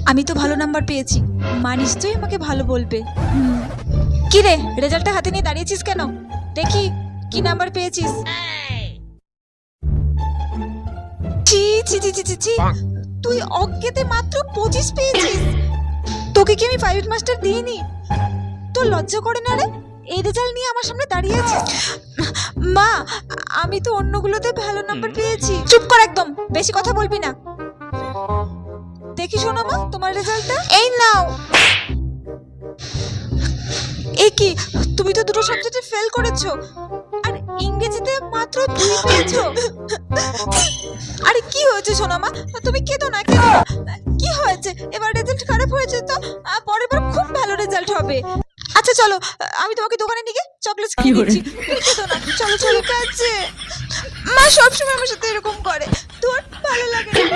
আমি তো ভালো নাম্বার পেয়েছি, মা নিশ্চয়ই আমাকে ভালো বলবে। কি রে, রেজাল্টটা হাতে নিয়ে দাঁড়িয়েছিস কেন? দেখি কি নাম্বার পেয়েছিস। ছি ছি ছি ছি ছি ছি, তুই অজ্ঞেতে মাত্র 25 পেয়েছিস। তোকে কি আমি 5 মাস্টার দিইনি? তোর লজ্জা করে না রে? এই রেজাল্ট নিয়ে আমার সামনে দাঁড়িয়ে আছিস। মা, আমি তো অন্যগুলোতে ভালো নাম্বার পেয়েছি। চুপ কর একদম, বেশি কথা বলবি না। দেখি শোনো মা, তোমার রেজাল্টটা এই নাও। এ কি, তুমি তো দুটো সাবজেক্টে ফেল করেছো, আর ইংরেজিতে মাত্র 2 পেয়েছো। আরে কি হয়েছে সোনা মা, তুমি কেঁদো না কেঁদো না। কি হয়েছে? এবার রেজাল্ট খারাপ হয়েছে তো পরের বার খুব ভালো রেজাল্ট হবে। আচ্ছা চলো, আমি তোমাকে দোকানে নিয়ে গিয়ে চকলেট কিনে দিচ্ছি। তুমি কেঁদো না, চলো চলো। কাছে মা সবসময় আমার সাথে এরকম করে, তোর ভালো লাগে না।